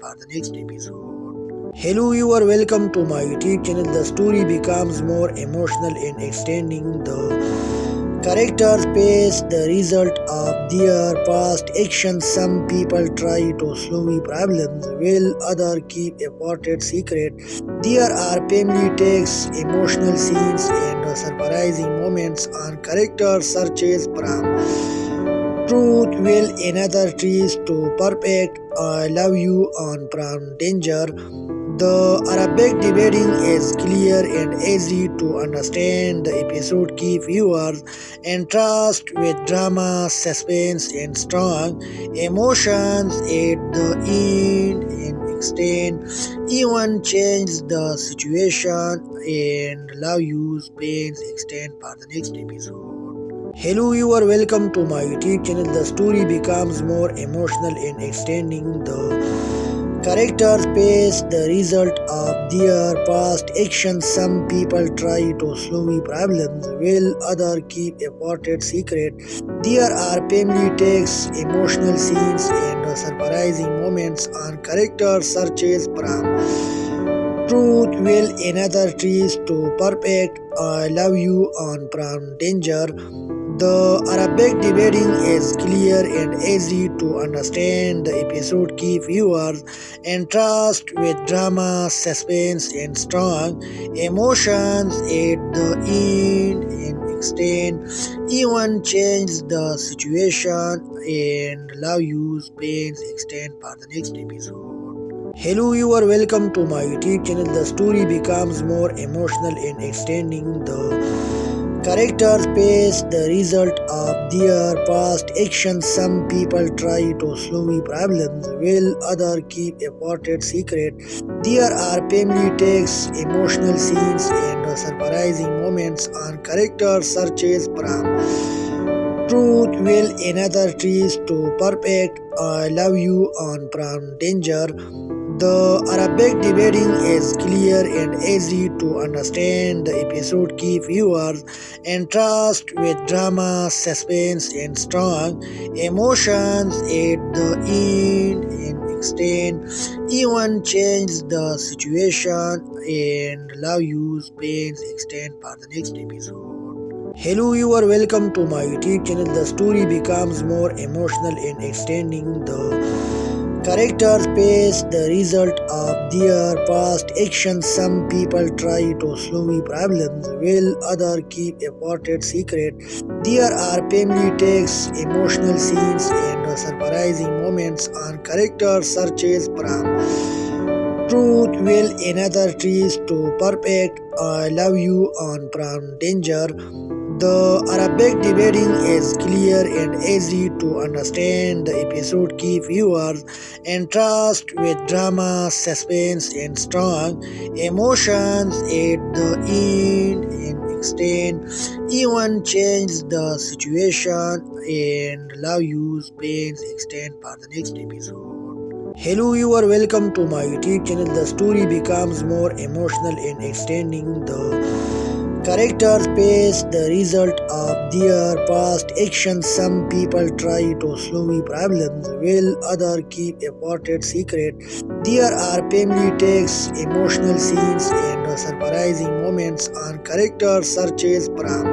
for the next episode. Hello, you are welcome to my YouTube channel. The story becomes more emotional in extending the characters face the result of their past actions. Some people try to solve problems while others keep important secret. There are family takes, emotional scenes, and surprising moments on character searches from truth will another trees to perfect. I love you on from danger. The Arabic debating is clear and easy to understand. The episode keep viewers entranced with drama, suspense, and strong emotions at the end and extend. Even change the situation and love you pains extend for the next episode. Hello, you are welcome to my YouTube channel. The story becomes more emotional in extending the characters face the result of their past actions. Some people try to solve problems while others keep important secret. There are family takes, emotional scenes, and surprising moments on character searches from truth will another trees to perfect. I love you on from danger. The Arabic debating is clear and easy to understand. The episode keep viewers entranced with drama, suspense, and strong emotions at the end and extend. Even change the situation and love you pains extend for the next episode. Hello, you are welcome to my YouTube channel. The story becomes more emotional in extending the characters face the result of their past actions. Some people try to solve problems while others keep important secret. There are family takes, emotional scenes, and surprising moments on character searches from truth will another trees to perfect. I love you on from danger. The Arabic debating is clear and easy to understand. The episode keep viewers entranced with drama, suspense, and strong emotions at the end and extend. Even change the situation and love you pains extend for the next episode. Hello, you are welcome to my YouTube channel. The story becomes more emotional in extending the characters face the result of their past actions. Some people try to solve problems while others keep important secret. There are family takes, emotional scenes, and surprising moments on character searches from truth will another trees to perfect. I love you on from danger. The Arabic debating is clear and easy to understand. The episode keep viewers entranced with drama, suspense, and strong emotions at the end and extend. Even change the situation and love you pains extend for the next episode. Hello, you are welcome to my YouTube channel. The story becomes more emotional in extending the characters face the result of their past actions. Some people try to solve problems while others keep important secret. There are family takes, emotional scenes, and surprising moments on character searches from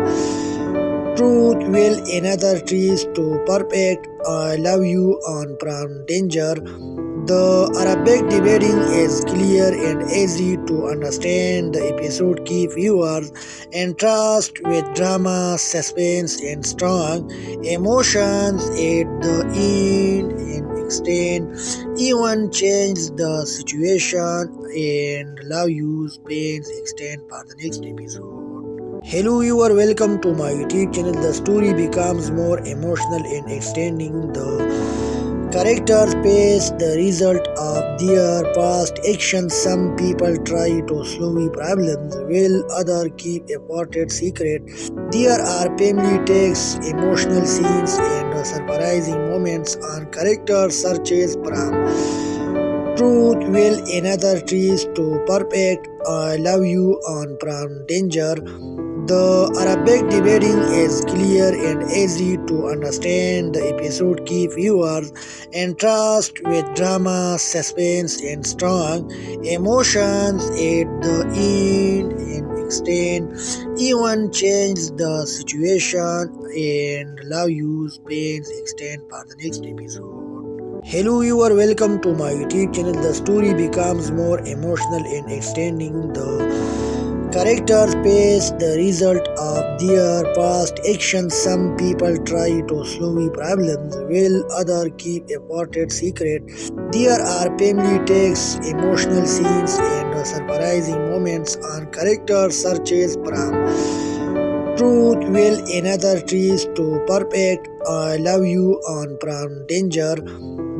truth will another trees to perfect. I love you on from danger. The Arabic debating is clear and easy to understand. The episode keep viewers entranced with drama, suspense, and strong emotions at the end and extend. Even change the situation and love you pains extend for the next episode. Hello, you are welcome to my YouTube channel. The story becomes more emotional in extending the characters face the result of their past actions. Some people try to solve problems while others keep important secret. There are family takes, emotional scenes, and surprising moments on character searches from Truth will another trees to perfect. I love you on from danger. The Arabic debating is clear and easy to understand. The episode keep viewers entranced with drama, suspense, and strong emotions at the end and extend. Even change the situation and love you pains extend for the next episode. Hello, you are welcome to my YouTube channel. The story becomes more emotional in extending the characters face the result of their past actions. Some people try to solve problems while others keep a important secret. There are family takes, emotional scenes, and surprising moments on character searches from truth will another trees to perfect. I love you on from danger.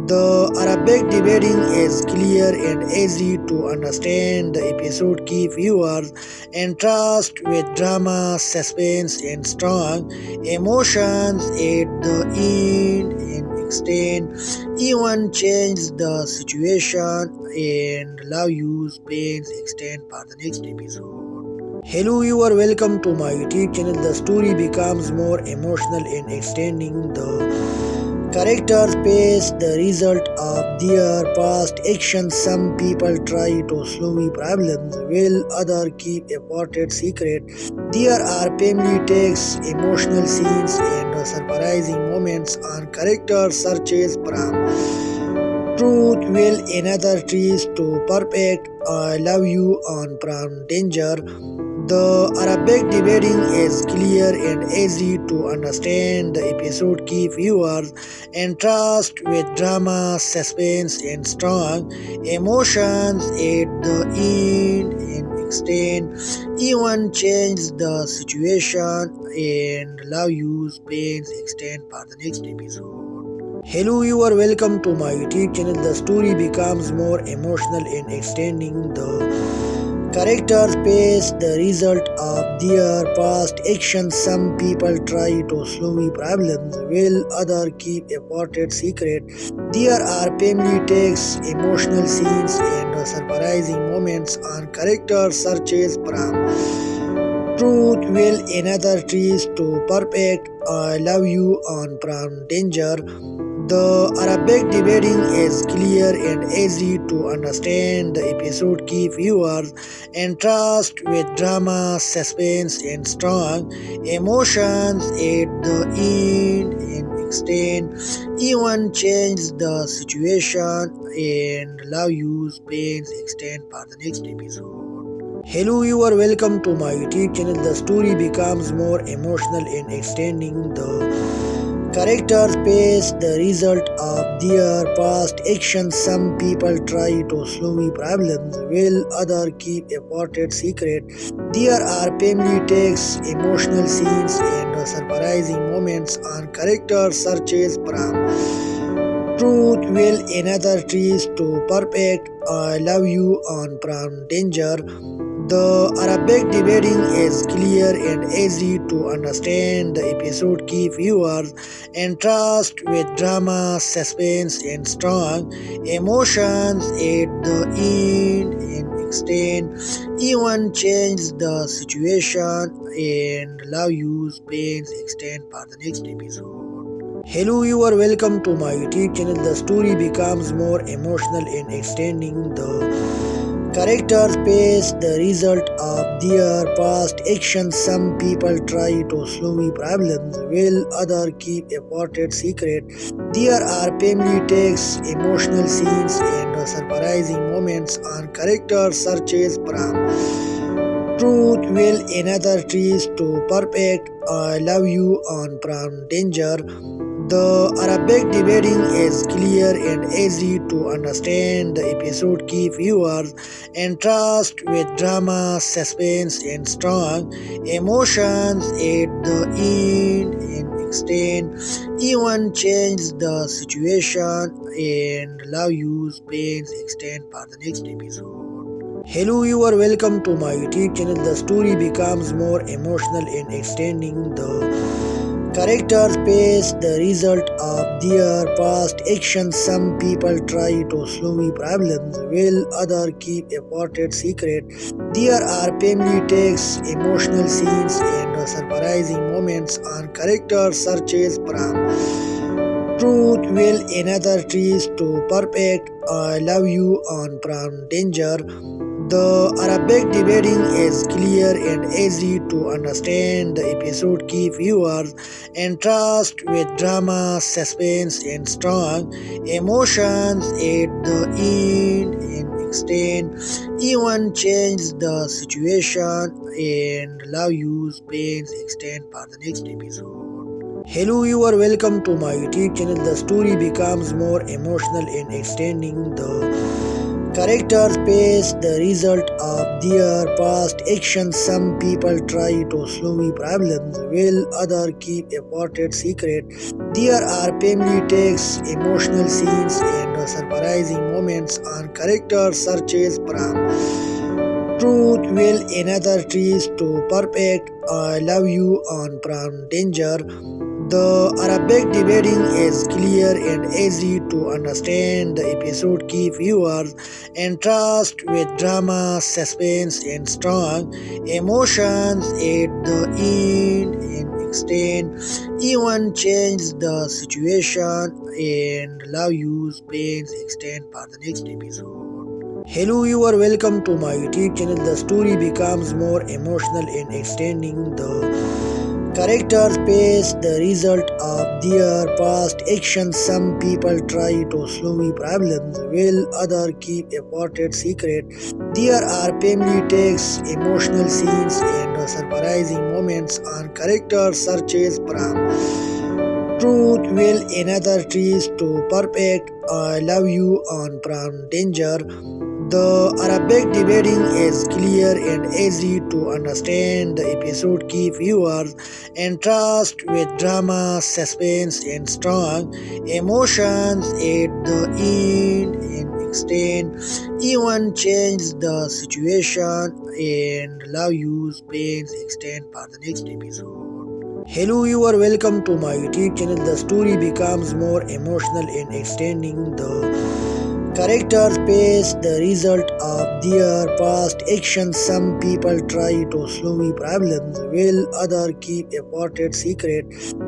The Arabic debating is clear and easy to understand. The episode keep viewers entranced with drama, suspense, and strong emotions at the end and extend. Even change the situation and love you pains extend for the next episode. Hello, you are welcome to my YouTube channel. The story becomes more emotional in extending the characters face the result of their past actions. Some people try to solve problems while others keep a important secret. There are family takes, emotional scenes, and surprising moments on character searches from truth will another trees to perfect. I love you on from danger. The Arabic debating is clear and easy to understand. The episode keep viewers entranced with drama, suspense, and strong emotions at the end and extend. Even change the situation and love you pains extend for the next episode. Hello, you are welcome to my YouTube channel. The story becomes more emotional in extending the characters face the result of their past actions. Some people try to solve problems while others keep a important secret. There are family takes, emotional scenes, and surprising moments on character searches from truth will another trees to perfect. I love you on from danger. The Arabic debating is clear and easy to understand. The episode keep viewers entranced with drama, suspense, and strong emotions at the end and extend. Even change the situation and love you pains extend for the next episode. Hello, you are welcome to my YouTube channel. The story becomes more emotional in extending the characters face the result of their past actions. Some people try to solve problems while others keep a important secret. There are family takes, emotional scenes, and surprising moments on character searches from truth will another trees to perfect. I love you on from danger. The Arabic debating is clear and easy to understand. The episode keep viewers entranced with drama, suspense, and strong emotions at the end and extend. Even change the situation and love you pains extend for the next episode. Hello, you are welcome to my YouTube channel. The story becomes more emotional in extending the characters face the result of their past actions. Some people try to solve problems while others keep a important secret. There are family takes, emotional scenes, and surprising moments on character searches from truth will another trees to perfect. I love you on from danger. The Arabic debating is clear and easy to understand. The episode keep viewers entranced with drama, suspense, and strong emotions at the end and extend. Even change the situation and love you pains extend for the next episode. Hello, you are welcome to my YouTube channel. The story becomes more emotional in extending the Characters face the result of their past actions. Some people try to solve problems while others keep important secret. There are family takes, emotional scenes, and surprising moments on character searches from truth will another trees to perfect. I love you on from danger. The Arabic debating is clear and easy to understand. The episode keep viewers entranced with drama, suspense, and strong emotions at the end and extend. Even change the situation and love you pains extend for the next episode. Hello, you are welcome to my YouTube channel. The story becomes more emotional in extending. The characters face the result of their past actions. Some people try to solve problems while others keep important secret. There are family takes, emotional scenes, and surprising moments on character searches from truth will another trees to perfect. I love you on from danger. The Arabic debating is clear and easy to understand. The episode keep viewers entranced with drama, suspense, and strong emotions at the end and extend. Even change the situation and love you pains extend for the next episode. Hello, you are welcome to my YouTube channel. The story becomes more emotional in extending. The characters face the result of their past actions. Some people try to solve problems while others keep important secret. There are family takes, emotional scenes, and surprising moments on character searches from truth will another trees to perfect. I love you on from danger. The Arabic debating is clear and easy to understand. The episode keep viewers entranced with drama, suspense, and strong emotions at the end and extend. Even change the situation and love you pains extend for the next episode. Hello, you are welcome to my YouTube channel. The story becomes more emotional in extending. The characters face the result of their past actions. Some people try to solve problems while others keep important secret.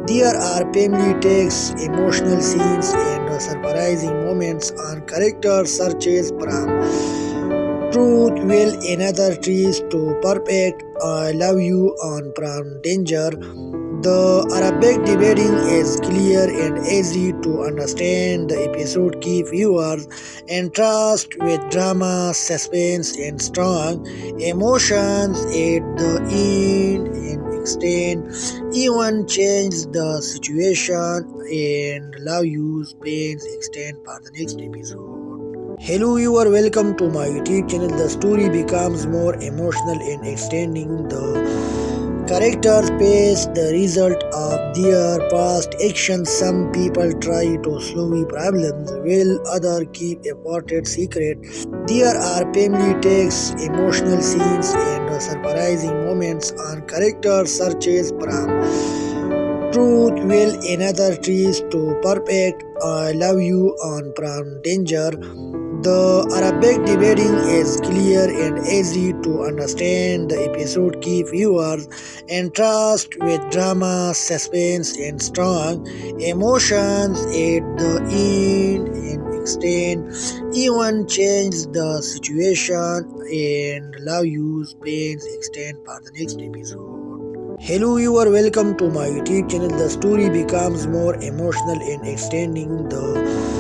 There are family takes, emotional scenes, and surprising moments on character searches from truth will another trees to perfect. I love you on from danger. The Arabic debating is clear and easy to understand. The episode keep viewers entranced with drama, suspense, and strong emotions at the end and extend. Even change the situation and love you pains extend for the next episode. Hello, you are welcome to my YouTube channel. The story becomes more emotional in extending. The characters face the result of their past actions. Some people try to solve problems while others keep important secret. There are family takes, emotional scenes, and surprising moments on character searches from truth will another trees to perfect. I love you on from danger. The Arabic debating is clear and easy to understand. The episode keep viewers entranced with drama, suspense, and strong emotions at the end and extend. Even change the situation and love you pains extend for the next episode. Hello, you are welcome to my YouTube channel. The story becomes more emotional in extending. The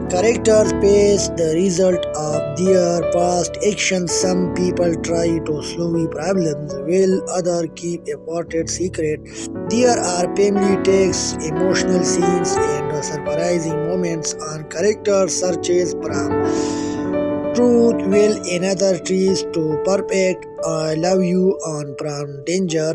characters face the result of their past actions. Some people try to solve problems while others keep important secret. There are family takes, emotional scenes, and surprising moments on character searches from truth will another trees to perfect. I love you on from danger.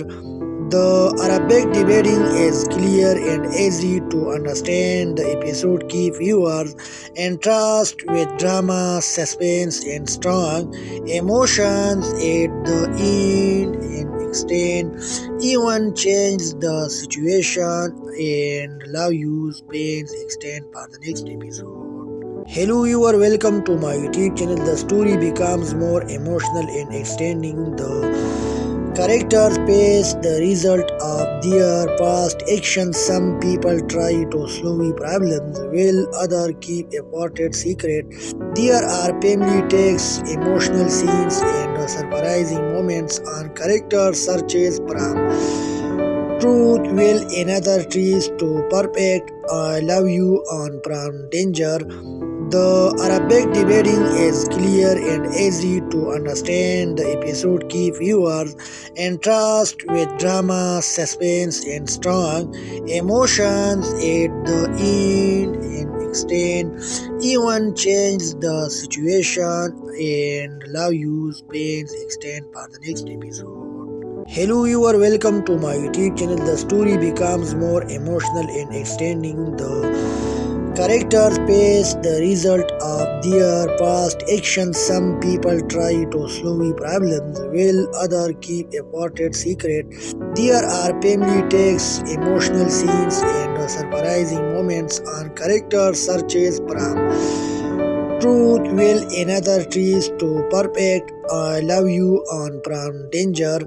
The Arabic debating is clear and easy to understand. The episode keep viewers entranced with drama, suspense, and strong emotions at the end and extend, even change the situation, and love use pains extend for the next episode. Hello, you are welcome to my YouTube channel. The story becomes more emotional in extending the characters face the result of their past actions. Some people try to solve problems while others keep important secret. There are family takes, emotional scenes, and surprising moments on character searches from truth will another trees to perfect. I love you on from danger. The Arabic debating is clear and easy to understand. The episode keep viewers entranced with drama, suspense, and strong emotions at the end and extend, even change the situation, and love use pains extend for the next episode. Hello, you are welcome to my YouTube channel. The story becomes more emotional in extending the characters face the result of their past actions. Some people try to solve problems while others keep important secret. There are family takes, emotional scenes, and surprising moments on character searches from truth will another trees to perfect. I love you on from danger.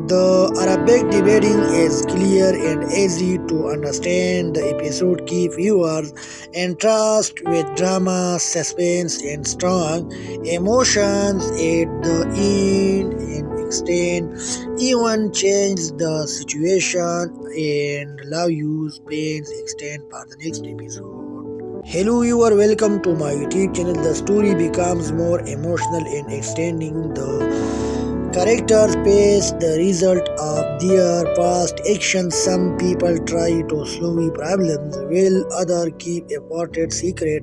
The Arabic debating is clear and easy to understand. The episode keep viewers entranced with drama, suspense, and strong emotions at the end and extend, even change the situation, and love use pains extend for the next episode. Hello, you are welcome to my YouTube channel. The story becomes more emotional in extending the characters face the result of their past actions. Some people try to solve problems while others keep important secret.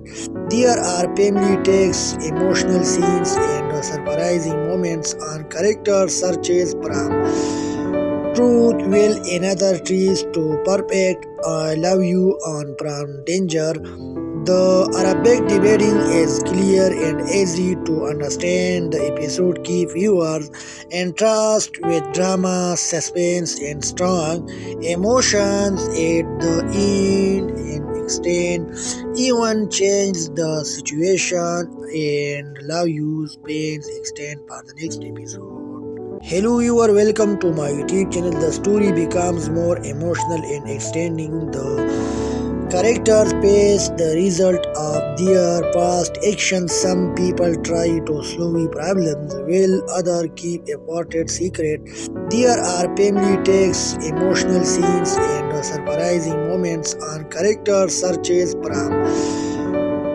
There are family takes, emotional scenes, and surprising moments on character searches from truth will another trees to perfect. I love you on from danger. The Arabic debating is clear and easy to understand. The episode keep viewers entranced with drama, suspense, and strong emotions at the end and extend, even change the situation, and love use pains extend for the next episode. Hello, you are welcome to my YouTube channel. The story becomes more emotional in extending the characters face the result of their past actions. Some people try to solve problems while others keep important secret. There are family takes, emotional scenes, and surprising moments on character searches from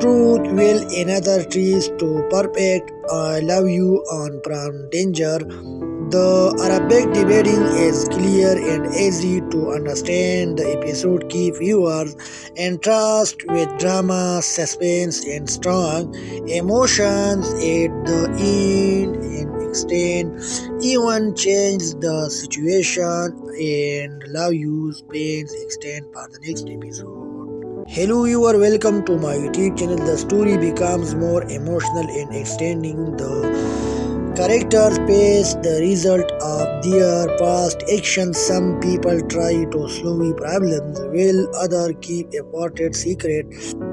truth will another trees to perfect. I love you on from danger. The Arabic debating is clear and easy to understand. The episode keep viewers entranced with drama, suspense, and strong emotions at the end and extend, even change the situation, and love use pains extend for the next episode. Hello, you are welcome to my YouTube channel. The story becomes more emotional in extending the characters face the result of their past actions. Some people try to solve problems while others keep important secret.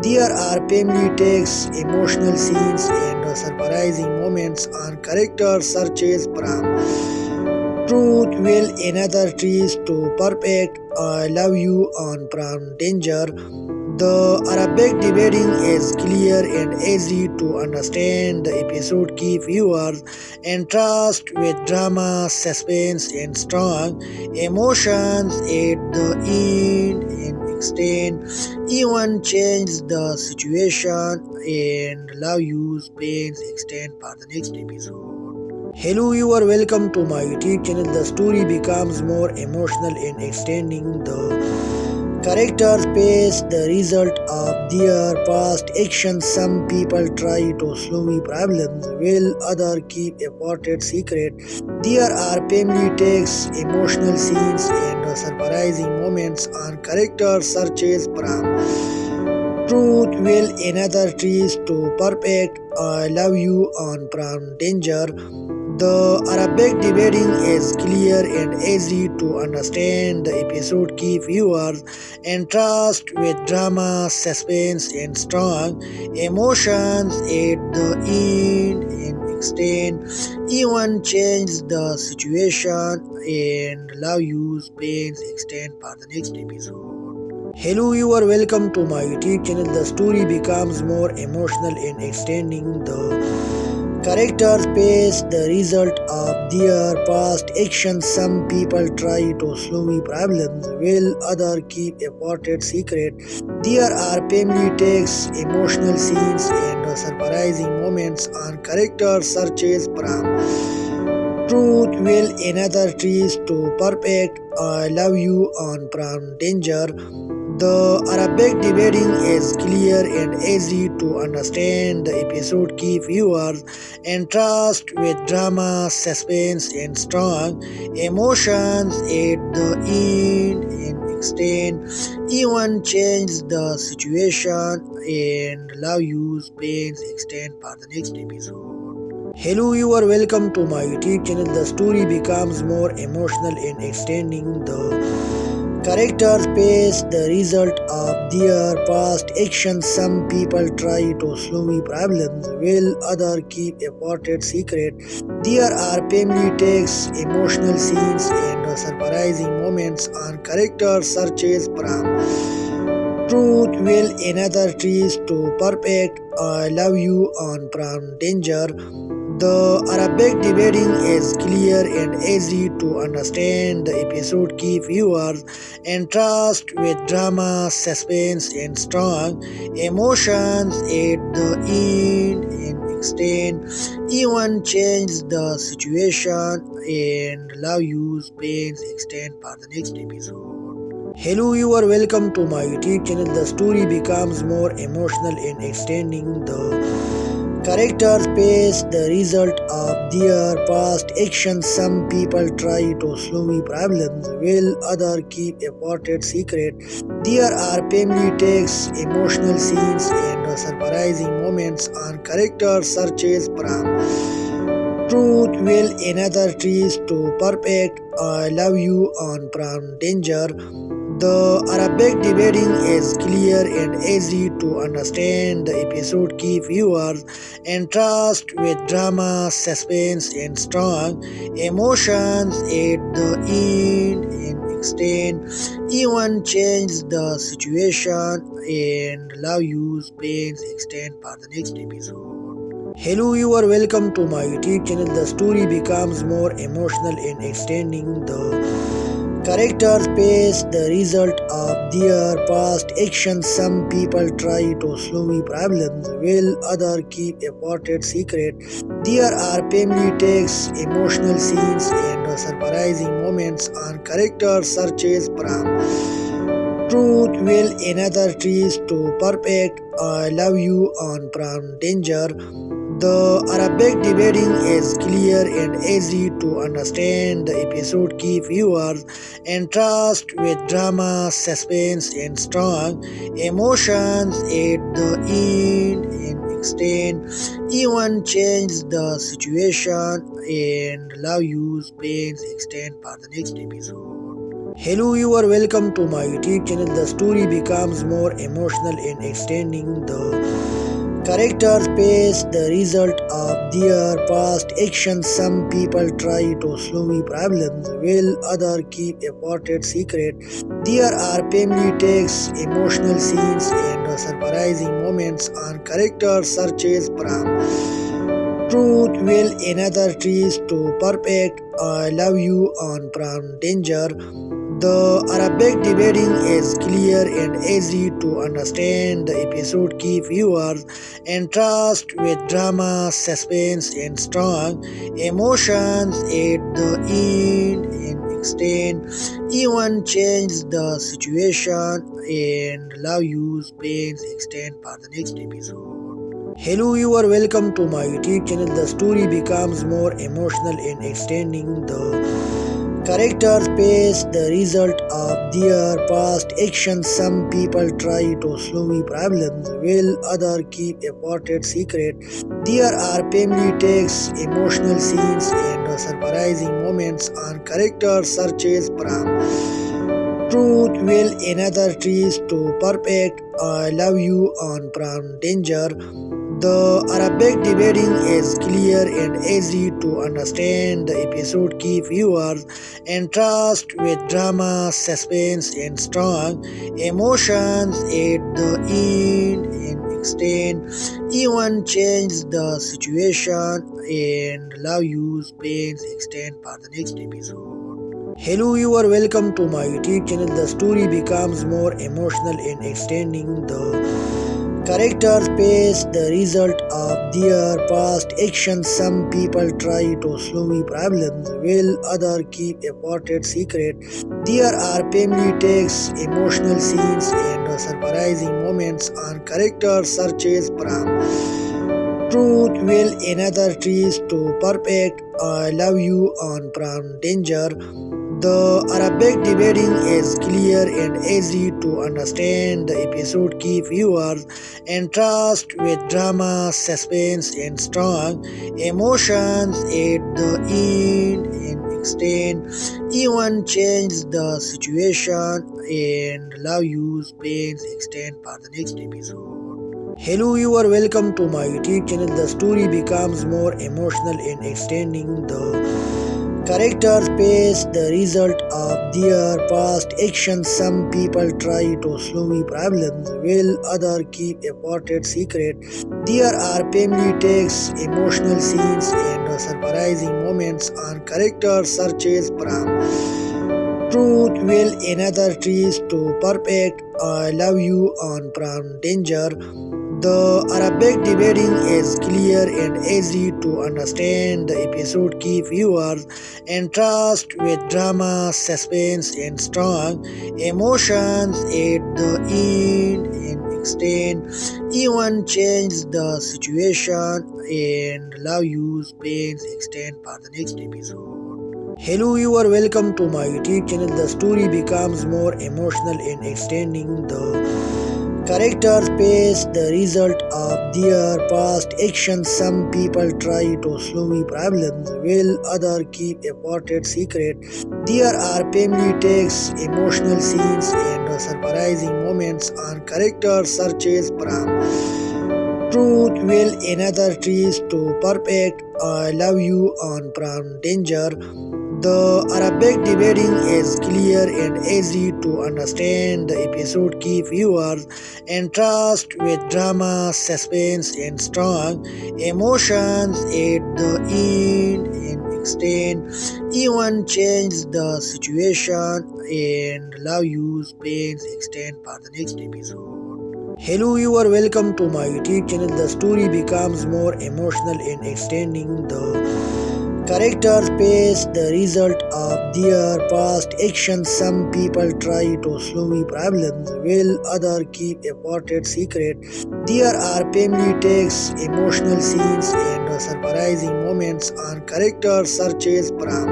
There are family takes, emotional scenes, and surprising moments on character searches from truth will another trees to perfect. I love you on from danger. The Arabic debating is clear and easy to understand. The episode keep viewers entranced with drama, suspense, and strong emotions at the end and extend, even change the situation, and love use pains extend for the next episode. Hello, you are welcome to my YouTube channel. The story becomes more emotional in extending the characters face the result of their past actions. Some people try to solve problems while others keep important secret. There are family takes, emotional scenes, and surprising moments on character searches from Truth will another trees to perfect. I love you on Pram Danger. The Arabic debating is clear and easy to understand. The episode keep viewers entranced with drama, suspense, and strong emotions at the end and extend. Even change the situation and love you pains extend for the next episode. Hello, you are welcome to my YouTube channel. The story becomes more emotional in extending the characters face the result of their past actions. Some people try to solve problems while others keep important secret. There are family takes, emotional scenes, and surprising moments on character searches from truth will another trees to perfect. I love you on Pram Danger. The Arabic debating is clear and easy to understand. The episode keep viewers entranced with drama, suspense, and strong emotions at the end and extend. Even change the situation and love you pains extend for the next episode. Hello, you are welcome to my YouTube channel. The story becomes more emotional in extending the characters face the result of their past actions. Some people try to solve problems while others keep important secret. There are family takes, emotional scenes, and surprising moments on character searches from truth will another trees to perfect. I love you on Pram Danger. The Arabic debating is clear and easy to understand. The episode keep viewers entranced with drama, suspense, and strong emotions at the end and extend. Even change the situation and love you pains extend for the next episode. Hello, you are welcome to my YouTube channel. The story becomes more emotional in extending the characters face the result of their past actions. Some people try to solve problems while others keep important secret. There are family takes, emotional scenes, and surprising moments on character searches from truth will another trees to perfect. I love you on Pram Danger. The Arabic debating is clear and easy to understand. The episode keep viewers entranced with drama, suspense, and strong emotions at the end and extend. Even change the situation and love you pains extend for the next episode. Hello, you are welcome to my YouTube channel. The story becomes more emotional in extending the characters face the result of their past actions. Some people try to solve problems while others keep important secret. There are family takes, emotional scenes, and surprising moments on character searches from truth will another trees to perfect. I love you on Pram Danger. The Arabic debating is clear and easy to understand. The episode keep viewers entranced with drama, suspense, and strong emotions at the end and extend. Even change the situation and love you pains extend for the next episode. Hello, you are welcome to my YouTube channel. The story becomes more emotional in extending the characters face the result of their past actions. Some people try to solve problems while others keep important secret. There are family takes, emotional scenes, and surprising moments on character searches from truth will another trees to perfect. I love you on Pram Danger. The Arabic debating is clear and easy to understand. The episode keep viewers entranced with drama, suspense, and strong emotions at the end and extend. Even change the situation and love you pains extend for the next episode. Hello, you are welcome to my YouTube channel. The story becomes more emotional in extending the Characters face the result of their past actions. Some people try to solve problems while others keep a important secret. There are family takes, emotional scenes, and surprising moments on character searches from truth will another trees to perfect. I love you on from danger. The Arabic debating is clear and easy to understand. The episode keep viewers entranced with drama, suspense, and strong emotions at the end and extend. Even change the situation and love you pains extend for the next episode. Hello, you are welcome to my YouTube channel. The story becomes more emotional in extending. The characters face the result of their past actions. Some people try to solve problems while others keep a important secret. There are family takes, emotional scenes, and surprising moments on character searches from truth will another trees to perfect. I love you on from danger. The Arabic debating is clear and easy to understand. The episode keep viewers entranced with drama, suspense, and strong emotions at the end and extend. Even change the situation and love you pains extend for the next episode. Hello, you are welcome to my YouTube channel. The story becomes more emotional in extending. The characters face the result of their past actions. Some people try to solve problems while others keep a important secret. There are family takes, emotional scenes, and surprising moments on character searches from truth will another trees to perfect. I love you on from danger. The Arabic debating is clear and easy to understand. The episode keep viewers entranced with drama, suspense, and strong emotions at the end and extend. Even change the situation and love you pains extend for the next episode. Hello, you are welcome to my YouTube channel. The story becomes more emotional in extending. The characters face the result of their past actions. Some people try to solve problems while others keep a important secret. There are family takes, emotional scenes, and surprising moments on character searches from truth will another trees to perfect. I love you on from danger. The Arabic debating is clear and easy to understand. The episode keep viewers entranced with drama, suspense, and strong emotions at the end and extend. Even change the situation and love you pains extend for the next episode. Hello, you are welcome to my YouTube channel. The story becomes more emotional in extending. The characters face the result of their past actions. Some people try to solve problems while others keep a important secret. There are family takes, emotional scenes, and surprising moments on character searches from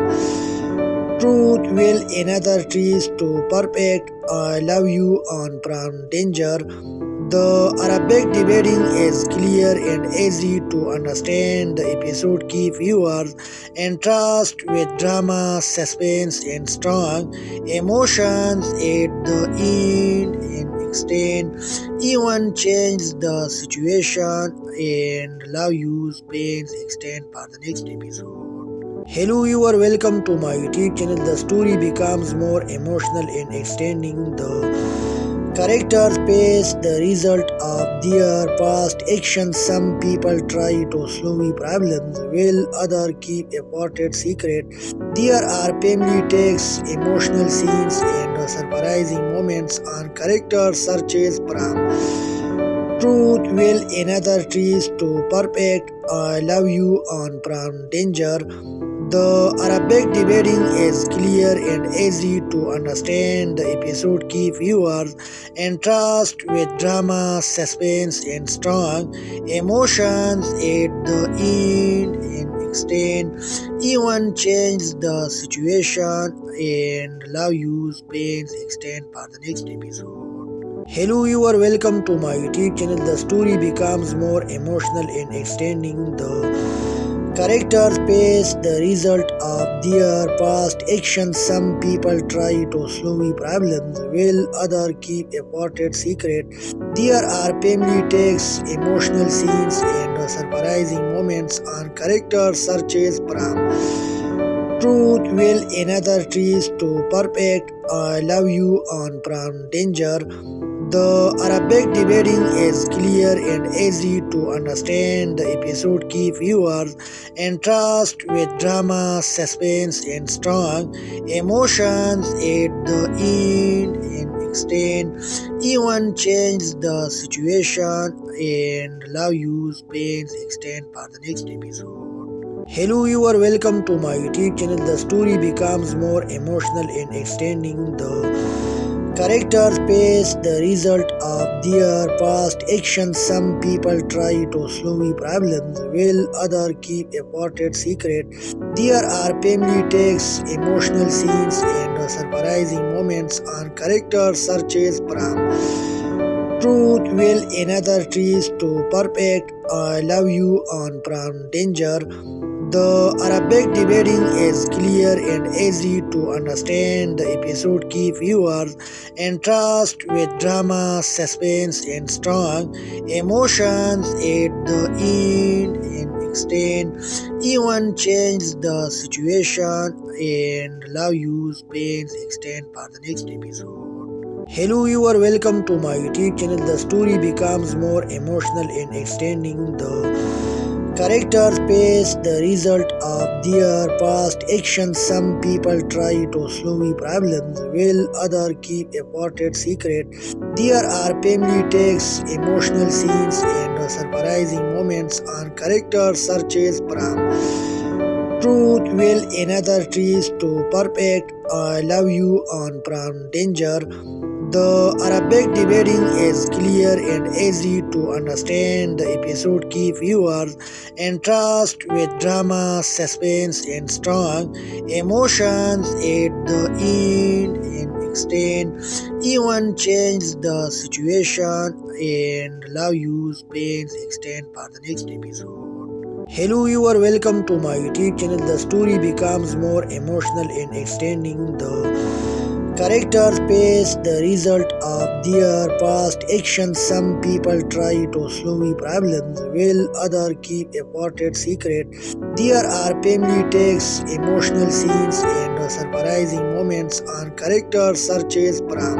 truth will another trees to perfect. I love you on from danger. The Arabic debating is clear and easy to understand. The episode keep viewers entranced with drama, suspense, and strong emotions at the end and extend. Even change the situation and love you pains extend for the next episode. Hello, you are welcome to my YouTube channel. The story becomes more emotional in extending. The characters face the result of their past actions. Some people try to solve problems while others keep a important secret. There are family takes, emotional scenes, and surprising moments on character searches from truth will another trees to perfect. I love you on from danger. The Arabic debating is clear and easy to understand. The episode keep viewers entranced with drama, suspense, and strong emotions at the end and extend. Even change the situation and love use pains extend for the next episode. Hello, you are welcome to my YouTube channel. The story becomes more emotional in extending the characters face the result of their past actions. Some people try to solve problems while others keep important secret. There are family takes, emotional scenes, and surprising moments on character searches from truth will another trees to perfect. I love you on from danger. The Arabic debating is clear and easy to understand. The episode keep viewers entranced with drama, suspense, and strong emotions at the end and extend. Even change the situation and love use pains extend for the next episode. Hello, you are welcome to my YouTube channel. The story becomes more emotional in extending the characters face the result of their past actions. Some people try to solve problems while others keep important secret. There are family takes, emotional scenes, and surprising moments on character searches from truth will another trees to perfect. I love you on from danger. The Arabic debating is clear and easy to understand. The episode keep viewers entranced with drama, suspense, and strong emotions at the end and extend. Even change the situation and love use pains extend for the next episode. Hello, you are welcome to my YouTube channel. The story becomes more emotional in extending the characters face the result of their past actions. Some people try to solve problems while others keep important secret. There are family takes, emotional scenes, and surprising moments on character searches from truth will another trees to perfect. I love you on from danger. The Arabic debating is clear and easy to understand. The episode keep viewers entranced with drama, suspense, and strong emotions at the end and extend. Even change the situation and love use pains extend for the next episode. Hello, you are welcome to my YouTube channel. The story becomes more emotional in extending the characters face the result of their past actions. Some people try to solve problems while others keep important secret. There are family takes, emotional scenes, and surprising moments on character searches from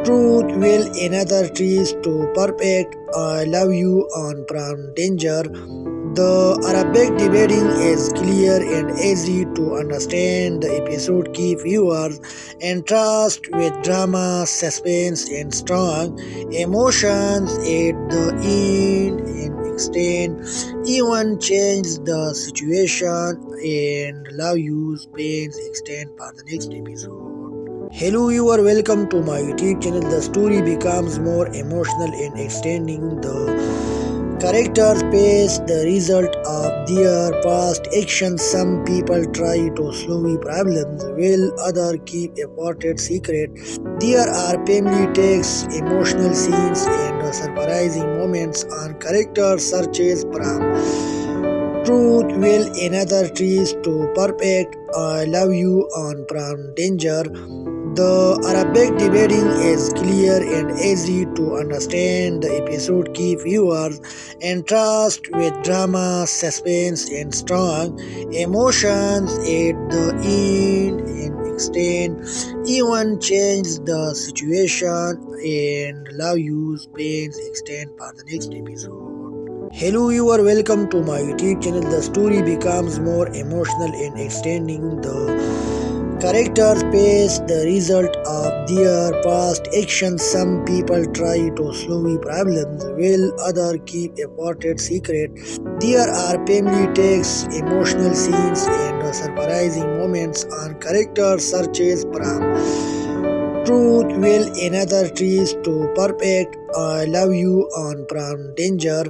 truth will another trees to perfect. I love you on from danger. The Arabic debating is clear and easy to understand. The episode keep viewers entranced with drama, suspense, and strong emotions at the end and extend. Even change the situation and love use pains extend for the next episode. Hello, you are welcome to my YouTube channel. The story becomes more emotional in extending the characters face the result of their past actions. Some people try to solve problems while others keep important secret. There are family takes, emotional scenes, and surprising moments on character searches from truth will another trees to perfect. I love you on from danger. The Arabic debating is clear and easy to understand. The episode keep viewers entranced with drama, suspense, and strong emotions at the end and extend. Even change the situation and love use pains extend for the next episode. Hello, you are welcome to my YouTube channel. The story becomes more emotional in extending the characters face the result of their past actions. Some people try to solve problems while others keep important secret. There are family takes, emotional scenes, and surprising moments on character searches from Truth will another trees to perfect. I love you on from danger.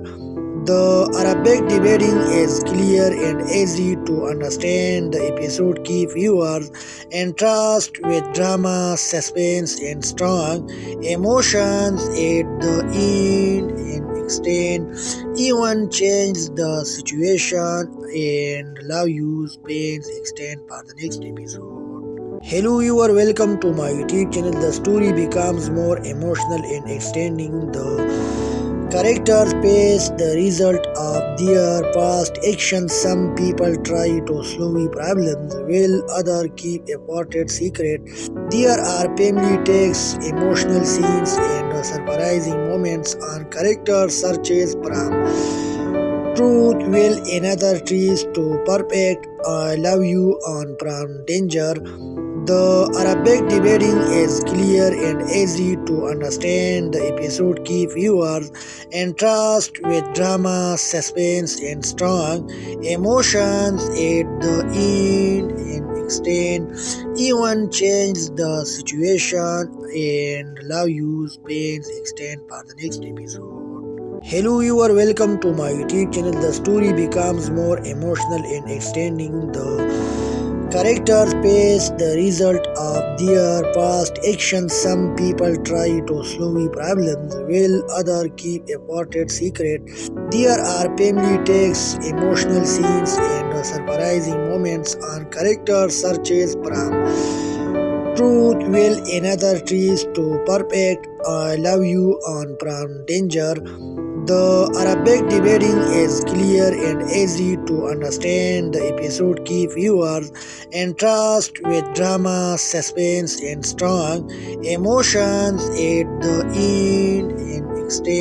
The Arabic debating is clear and easy to understand. The episode keep viewers entranced with drama, suspense, and strong emotions at the end and extend. Even change the situation and love you pains extend for the next episode. Hello, you are welcome to my YouTube channel. The story becomes more emotional in extending the characters face the result of their past actions. Some people try to solve problems while others keep important secret. There are family takes, emotional scenes, and surprising moments on character searches from truth will another trees to perfect. I love you on from danger. The Arabic debating is clear and easy to understand. The episode keep viewers entranced with drama, suspense, and strong emotions at the end and extend. Even change the situation and love you pains extend for the next episode. Hello, you are welcome to my YouTube channel. The story becomes more emotional in extending the characters face the result of their past actions. Some people try to solve problems while others keep important secret. There are family takes, emotional scenes, and surprising moments on character searches from truth will another trees to perfect. I love you on from danger. The Arabic debating is clear and easy to understand. The episode keep viewers entranced with drama, suspense, and strong emotions at the end and extend.